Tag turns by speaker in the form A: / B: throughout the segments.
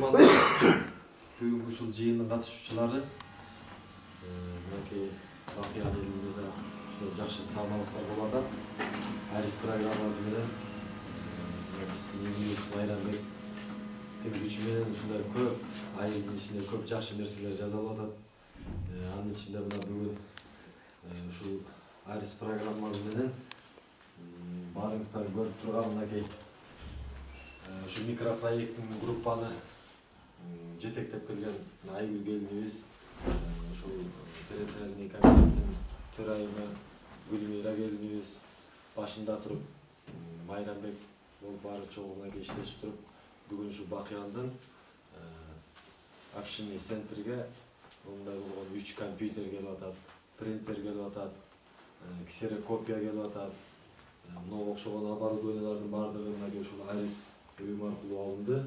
A: саламатсызбы. Бүгүнкү ушул жыйындын катышуучулары мынакей бакыян элинде да ушундай жакшы саамалыктар болуп атат. Арис программасы менен биздин эмибиз Майрамбектин күчү менен ушундай көп айылдын ичинде көп жакшы нерселер жасалып атат. Анын ичинде мына бүгүн ушул Арис программасы менен баарыңыздар көрүп турган мынакей ушу микропроекттин группаны жетектеп келген Айгүл келинибиз, ушул территориальный комитеттин төрайымы Гүлмира келинибиз башында туруп Майрамбек болуп баары чогуу мынакей иштешип туруп, бүгүн ушу Бакыяндын общинный центрге мындай болгон 3 компьютер келип атат, принтер келип атат, ксерокопия келип атат. Мына окшогон оборудованиялардын баардыгы мынакей ушул Арис уюм аркылуу алынды.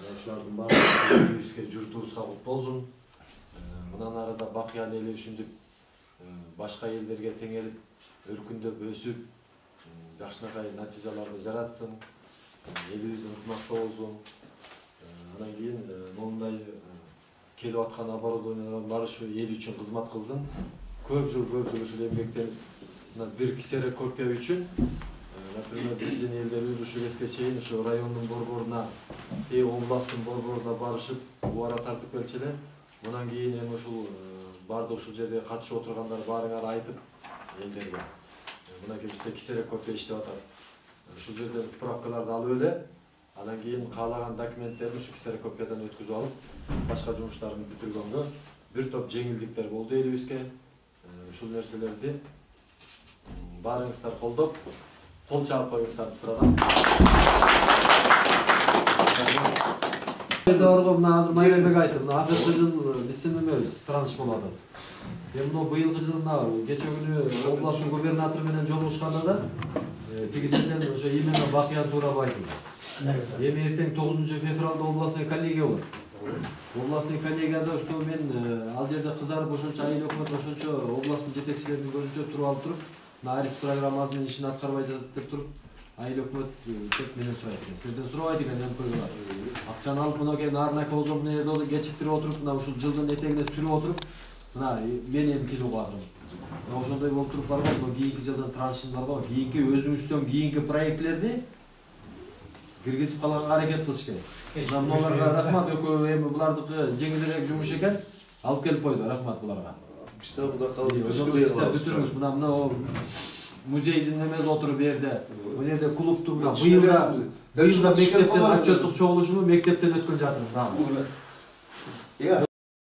A: Ушулардын баардыгы элибизге, журтубузга кут болсун. Мындан арада Бакыян эли ушинтип башка элдерге теңелип, өркүндөп, өсүп, жакшынакай натыйжаларды жаратсын. Элибиз ынтымакта болсун. Андан кийин мондай келип аткан оборудованиялардын баары ушу эл үчүн кызмат кылсын. Көп жыл ушул эмгектенип, мына бир ксерокопия үчүн например, биздин элдерибиз ушу кезге чейин ушу райондун борборуна, областтын борборуна барышып, убара тартып келчү эле. Мындан кийин эми ушул баардык ушул жерде катышып отургандар баарыңар айтып элдерге. Мынакей бизде ксерокопия иштеп атат. Ушул жерден справкаларды алып эле, андан кийин каалаган документтерди ушу ксерокопиядан өткүзүп алып, башка жумуштарын бүтүргөнгө бир топ жеңилдиктер болду элибизге. Ушул нерселерди баарыңыздар колдоп, кол чаап коюңуздарды сурадым. Мына азыр Майрамбек айтты, мына акыркы жыл биздин эмебиз транш болуп атат. Эми мына быйылкы жыл мына кече күнү областтын губернатору менен жолугушканда да тиги жерден ошо именно Бакыян туурап айтылды. Эми эртең 9 февралда областный коллегия болот. Областный коллегияда что мен ал жерде кызарып ошончо айыл өкмөт ошончо областтын жетекчилеринин көзүнчө туруп алып туруп, мына Арис программасынын ишин аткарбай жатат деп туруп, айыл өкмөт кеп менен сурайт экен. Сизден сурабайт экен эми койгула. Акчаны алып мынакей нарынакы болсо мына жерде кечиктирип отуруп, мына ушул жылдын этегине сүрүп отуруп, мына мен эми кизип калдым. Мына ошондой болуп туруп барбайт, мына кийинки жылдын траншын бар го, кийинки өзүңүздөн кийинки проектлерди киргизип калганга аракет кылыш керек. Мыналарга рахмат, экөө эми булардыкы жеңилирээк жумуш экен, алып келип койду. Рахмат буларга. Китабында калды. Бүтүрүңүз, мына музейдин немеси отуруп берди. Бу жерде клубтун быйылда мектептен отчеттук чогулушуну мектептен өткөн жатыр.